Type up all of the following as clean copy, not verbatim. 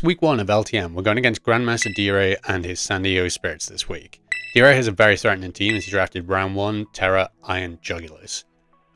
week 1 of LTM. We're going against Grandmaster D.Rey and his San Diego Spirits this week. D.Rey has a very threatening team as he drafted round 1, Tera, Iron, Jugulis.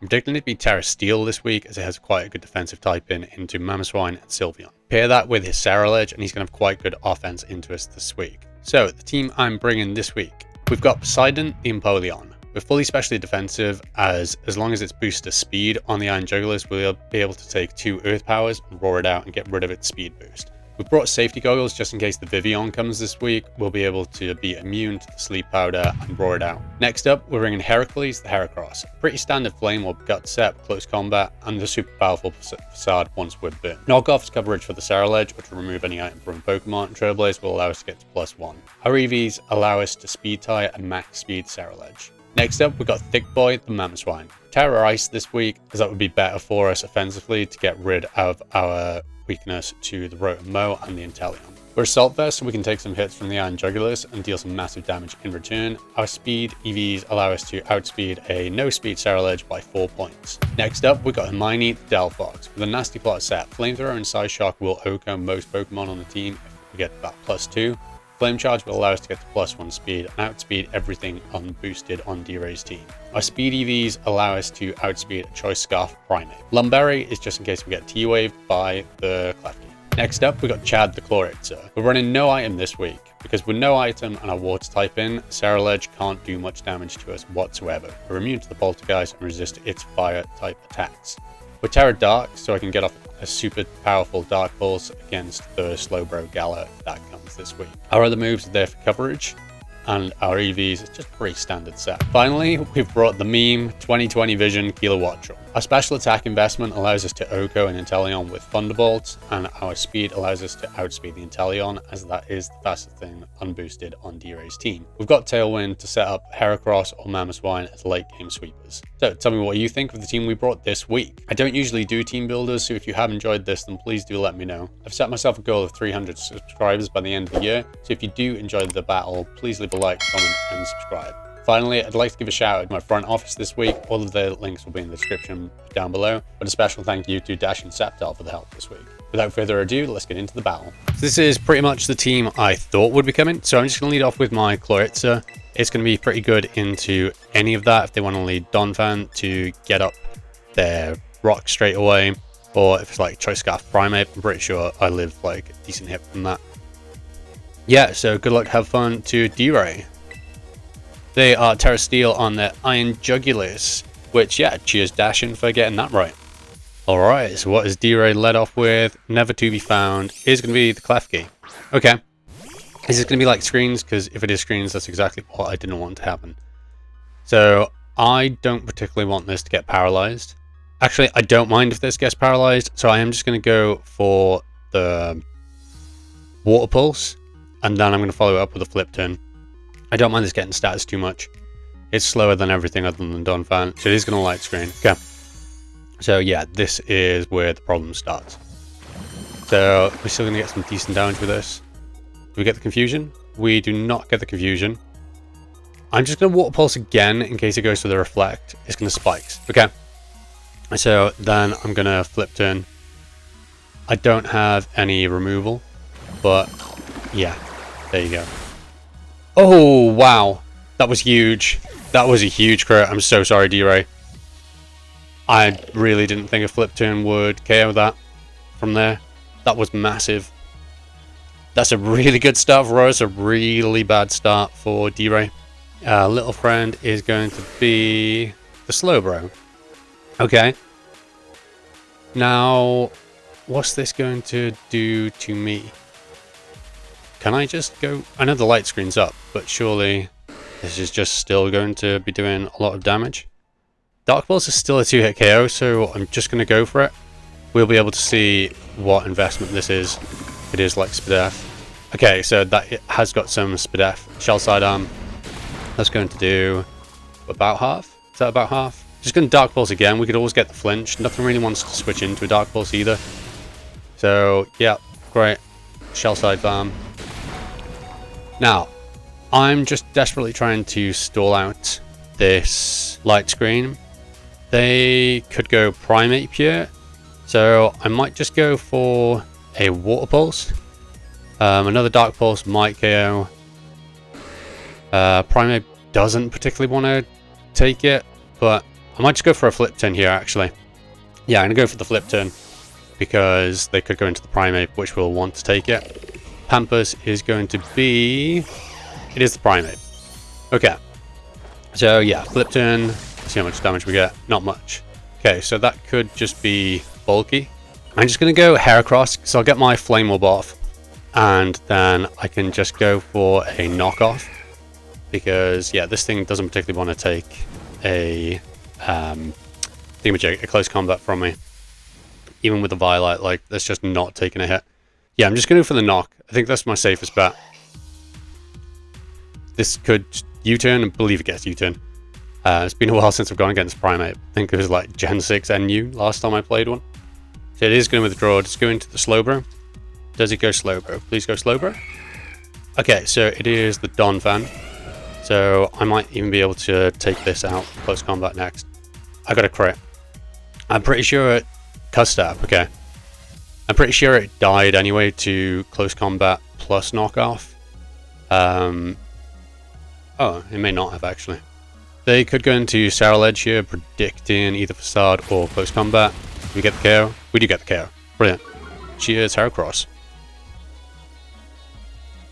I'm predicting it to be Tera Steel this week as it has quite a good defensive type in into Mamoswine and Sylveon. Pair that with his Ceruledge and he's going to have quite good offense into us this week. So the team I'm bringing this week, we've got Poseidon the Empoleon. We're fully specially defensive as long as it's booster speed on the Iron Jugulis, we'll be able to take 2 Earth Powers and roar it out and get rid of its speed boost. We've brought safety goggles just in case the Vivillon comes this week. We'll be able to be immune to the sleep powder and roar it out. Next up, we're bringing HERACROSS the HERACROSS. Pretty standard flame or gut set, close combat, and the super powerful facade once we're burnt. Knockoff's coverage for the Ceruledge, which will remove any item from Pokémon, and Trailblaze will allow us to get to +1. Our EVs allow us to speed tie a max speed Ceruledge. Next up, we've got Thick Boy the Mamoswine. Tera Ice this week, as that would be better for us offensively to get rid of our weakness to the Rotom and the Inteleon. We're Assault Vest, so we can take some hits from the Iron Jugulis and deal some massive damage in return. Our speed EVs allow us to outspeed a no-speed Ceruledge by 4 points. Next up, we've got Hermione the Delphox. With a nasty plot set, Flamethrower and Side Shock will OHKO most Pokemon on the team if we get that +2. Flame Charge will allow us to get to +1 speed and outspeed everything unboosted on D.Rey's team. Our speed EVs allow us to outspeed a Choice Scarf Primate. Lumberry is just in case we get T-Waved by the Klefki. Next up, we got Chad the Chloritzer. We're running no item this week because with no item and our water type in, Ceruledge can't do much damage to us whatsoever. We're immune to the Poltergeist and resist its fire type attacks. We're Tera Dark, so I can get off a super powerful Dark Pulse against the Slowbro Gala that comes this week. Our other moves are there for coverage, and our EVs is just pretty standard set. Finally, we've brought the meme 2020 Vision Kilowattrel. Our special attack investment allows us to OHKO an Inteleon with Thunderbolts, and our speed allows us to outspeed the Inteleon, as that is the fastest thing unboosted on D.Rey's team. We've got Tailwind to set up HERACROSS or Mamoswine as late game sweepers. So tell me what you think of the team we brought this week. I don't usually do team builders, so if you have enjoyed this, then please do let me know. I've set myself a goal of 300 subscribers by the end of the year, so if you do enjoy the battle, please leave a like, comment, and subscribe. Finally, I'd like to give a shout out to my front office this week. All of the links will be in the description down below. But a special thank you to Dash and Saptal for the help this week. Without further ado, let's get into the battle. This is pretty much the team I thought would be coming. So I'm just going to lead off with my Chloritzer. It's going to be pretty good into any of that if they want to lead Donphan to get up their rock straight away. Or if it's like Choice Scarf Primate, I'm pretty sure I live like a decent hit from that. Yeah, so good luck, have fun to D.Rey. They are Tera Steel on their Iron Jugulis, which, yeah, cheers Dashin for getting that right. Alright, so what is D.Rey led off with? Never to be found is going to be the Klefki. Okay. Is this going to be like screens? Because if it is screens, that's exactly what I didn't want to happen. So, I don't particularly want this to get paralyzed. Actually, I don't mind if this gets paralyzed, so I am just going to go for the Water Pulse, and then I'm going to follow it up with a Flip Turn. I don't mind this getting status too much. It's slower than everything other than Donphan, so it is going to light screen. Okay. So yeah, this is where the problem starts. So we're still going to get some decent damage with this. Do we get the confusion? We do not get the confusion. I'm just going to Water Pulse again in case it goes to the Reflect. It's going to Spikes. Okay. So then I'm going to Flip Turn. I don't have any removal, but yeah, there you go. Oh, wow. That was huge. That was a huge crit. I'm so sorry, D.Rey. I really didn't think a Flip Turn would KO that from there. That was massive. That's a really good start for us. A really bad start for D.Rey. Little friend is going to be the Slowbro. Okay. Now, what's this going to do to me? Can I just go? I know the light screen's up, but surely this is just still going to be doing a lot of damage. Dark Pulse is still a 2-hit KO, so I'm just going to go for it. We'll be able to see what investment this is. It is like Spadef. Okay, so that it has got some Spadef. Shell Sidearm. That's going to do about half. Is that about half? Just going to Dark Pulse again. We could always get the flinch. Nothing really wants to switch into a Dark Pulse either. So, yeah, great. Shell Sidearm. Now, I'm just desperately trying to stall out this light screen. They could go Primate Pure, so I might just go for a Water Pulse Another Dark Pulse might KO. Primeape doesn't particularly want to take it, but I might just go for a flip turn here, actually. Yeah, I'm going to go for the flip turn, because they could go into the Primeape, which will want to take it. Pampers is going to be... It is the Primeape. Okay. So, yeah, flip turn. See how much damage we get. Not much. Okay, so that could just be bulky. I'm just going to go Heracross, so I'll get my Flame Orb off. And then I can just go for a knockoff. Because, yeah, this thing doesn't particularly want to take a thingamajig, a close combat from me. Even with the Violet, like, that's just not taking a hit. Yeah, I'm just going to go for the knock. I think that's my safest bet. This could U-turn, and believe it gets U-turn. It's been a while since I've gone against Primeape. I think it was like Gen 6 NU last time I played one. So it is going to withdraw. Just go into the Slowbro. Does it go Slowbro? Please go Slowbro. Okay, so it is the Donphan. So I might even be able to take this out close combat next. I got a crit. I'm pretty sure it... Custab, okay. I'm pretty sure it died anyway to close combat plus knockoff. Oh, it may not have actually. They could go into Ceruledge here, predicting either Facade or close combat. We get the KO. We do get the KO. Brilliant. Cheers, Heracross.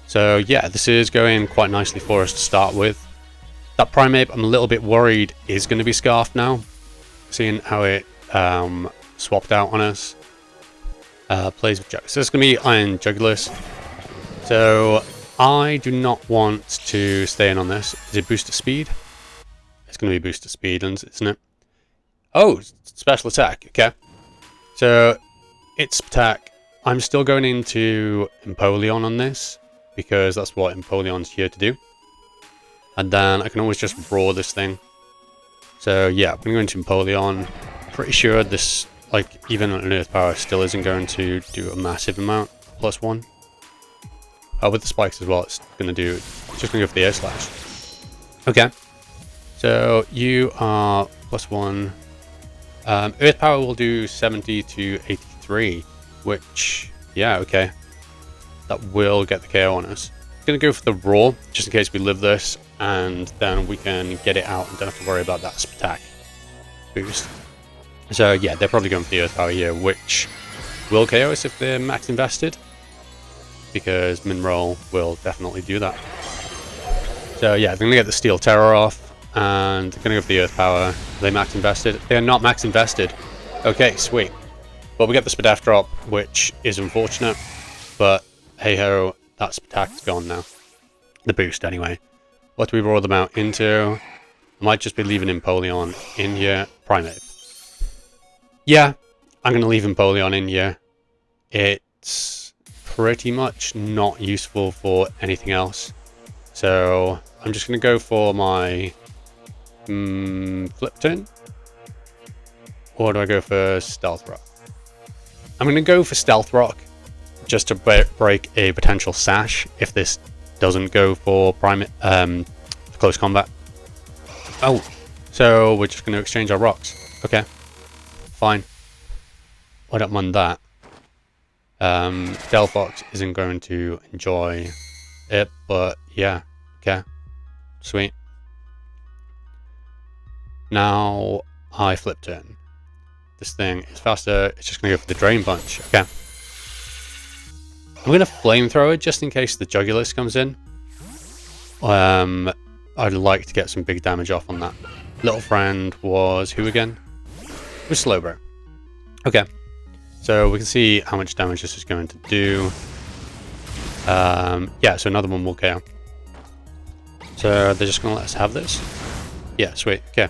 So yeah, this is going quite nicely for us to start with. That Primeape, I'm a little bit worried, is going to be Scarfed now. Seeing how it swapped out on us. Plays with Jugulis. So it's going to be Iron Jugulis. So I do not want to stay in on this. Is it booster speed? It's going to be booster speed, isn't it? Oh, special attack. Okay. So its attack. I'm still going into Empoleon on this, because that's what Empoleon's here to do. And then I can always just roar this thing. So yeah, I'm going to Empoleon. Pretty sure this, like, even an Earth Power still isn't going to do a massive amount. +1. Oh, with the spikes as well, it's going to do... It's just going to go for the Air Slash. Okay. So you are +1. Earth Power will do 70 to 83, which, yeah, okay. That will get the KO on us. Going to go for the Roar, just in case we live this, and then we can get it out and don't have to worry about that attack boost. So yeah, they're probably going for the Earth Power here, which will KO us if they're max invested, because Minroll will definitely do that. So yeah, they're going to get the Steel Tera off, and they're going to go for the Earth Power. Are they max invested? They are not max invested. Okay, sweet. Well, we get the Spadaf drop, which is unfortunate, but hey ho, that Spadaf's gone now. The boost, anyway. What do we roar them out into? I might just be leaving Empoleon in here. Primeape. Yeah, I'm going to leave Empoleon in here. It's pretty much not useful for anything else. So I'm just going to go for my flip turn. Or do I go for Stealth Rock? I'm going to go for Stealth Rock, just to break a potential Sash if this doesn't go for close combat. Oh, so we're just going to exchange our rocks. Okay, fine. I don't mind that. Delphox isn't going to enjoy it, but yeah, okay, sweet. Now I flip turn. This thing is faster. It's just going to go for the Drain Punch. Okay. I'm going to Flamethrower it just in case the Jugulis comes in. I'd like to get some big damage off on that. Little friend was who again? It was Slowbro. Okay. So we can see how much damage this is going to do. Yeah, so another one will KO. So they're just going to let us have this. Yeah, sweet. Okay.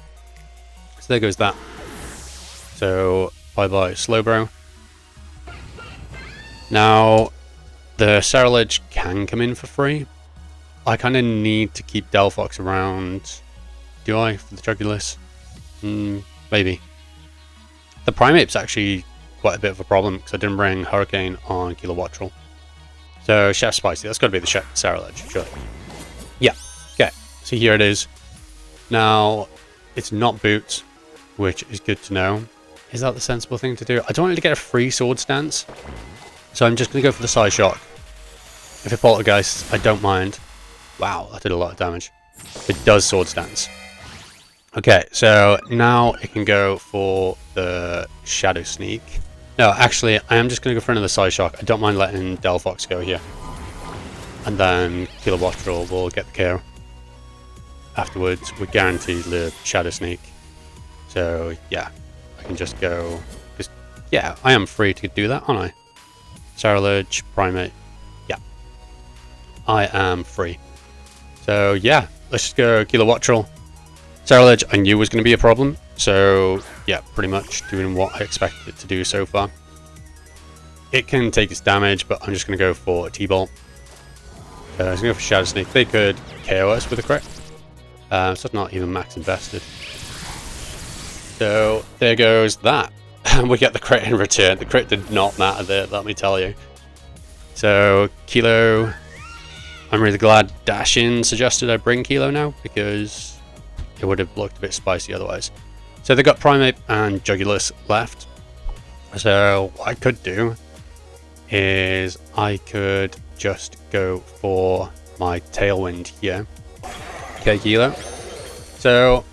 So there goes that. So bye-bye Slowbro. Now, the Ceruledge can come in for free. I kind of need to keep Delphox around. Do I? For the Jugulis? Maybe. The Primeape's actually quite a bit of a problem, because I didn't bring Hurricane on Kilowattrel. So, Chef Spicy. That's got to be the Ceruledge, surely. Yeah. Okay. So here it is. Now, it's not Boots, which is good to know. Is that the sensible thing to do? I don't want to get a free Sword Stance, so I'm just going to go for the Psy Shock. If it poltergeists, I don't mind. Wow, that did a lot of damage. It does Swords Dance. Okay, so now it can go for the Shadow Sneak. No, actually, I am just going to go for another Side Shock. I don't mind letting Delphox go here. And then Kilowattrel will get the KO. Afterwards, we're guaranteed the Shadow Sneak. So, yeah, I can just go... Just, yeah, I am free to do that, aren't I? Ceruledge, Primate. Yeah. I am free. So, yeah, let's just go Kilowattrel. Ceruledge, I knew was going to be a problem. So, yeah, pretty much doing what I expected it to do so far. It can take its damage, but I'm just going to go for a T-Bolt. So I was going to go for Shadow Sneak. They could KO us with a crit. So it's not even max invested. So there goes that. We get the crit in return. The crit did not matter there, let me tell you. So Kilo, I'm really glad Dashin suggested I bring Kilo now, because it would have looked a bit spicy otherwise. So they got Primate and Jugulis left. So what I could do is I could just go for my Tailwind here. Okay, Kilo. So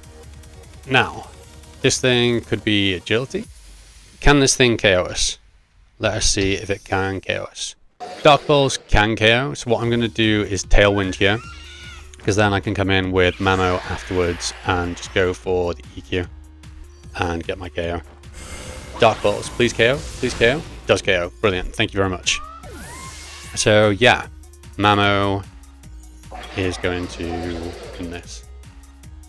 now this thing could be Agility. Can this thing KO us? Let us see if it can KO us. Dark Balls can KO, so what I'm going to do is Tailwind here, because then I can come in with Mamo afterwards and just go for the EQ and get my KO. Dark Balls, please KO, please KO. Does KO, brilliant, thank you very much. So yeah, Mamo is going to win this.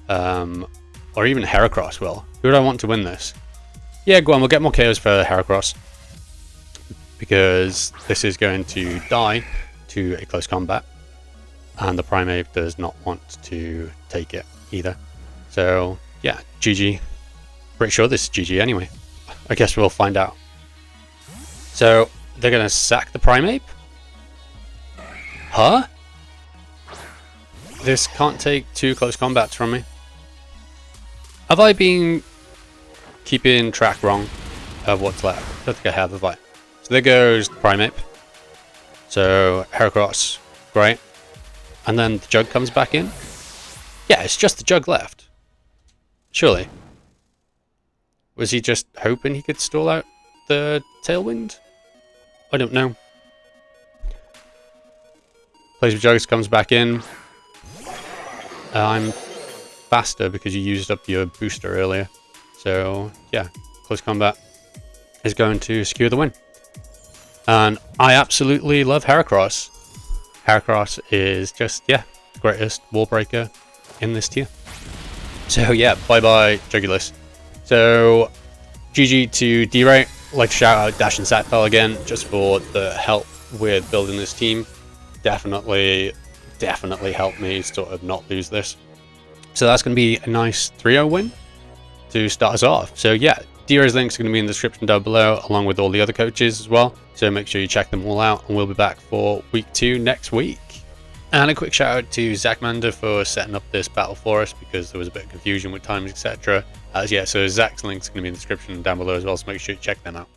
Or even HERACROSS will. Who would I want to win this? Yeah, go on, we'll get more KOs for HERACROSS, because this is going to die to a close combat, and the Primate does not want to take it either. So yeah, GG. Pretty sure this is GG anyway. I guess we'll find out. So they're going to sack the Primate? Huh? This can't take 2 close combats from me. Have I been keeping track wrong of what's left? I don't think I have I? So there goes the Primate. So HERACROSS, great. And then the Jug comes back in. Yeah, it's just the Jug left. Surely. Was he just hoping he could stall out the Tailwind? I don't know. Plays with Jugs, comes back in. I'm faster because you used up your booster earlier. So yeah, close combat is going to secure the win. And I absolutely love HERACROSS. HERACROSS is just, yeah, the greatest wall breaker in this tier. So yeah, bye bye Jugulis. So GG to D.Rey. Like to shout out Dash and Satpel again, just for the help with building this team. Definitely helped me sort of not lose this. So that's going to be a nice 3-0 win to start us off. So yeah, D.Rey's link's going to be in the description down below, along with all the other coaches as well. So make sure you check them all out, and we'll be back for week 2 next week. And a quick shout out to Zachmander for setting up this battle for us, because there was a bit of confusion with times, etc. Yeah, so Zach's link's going to be in the description down below as well, so make sure you check them out.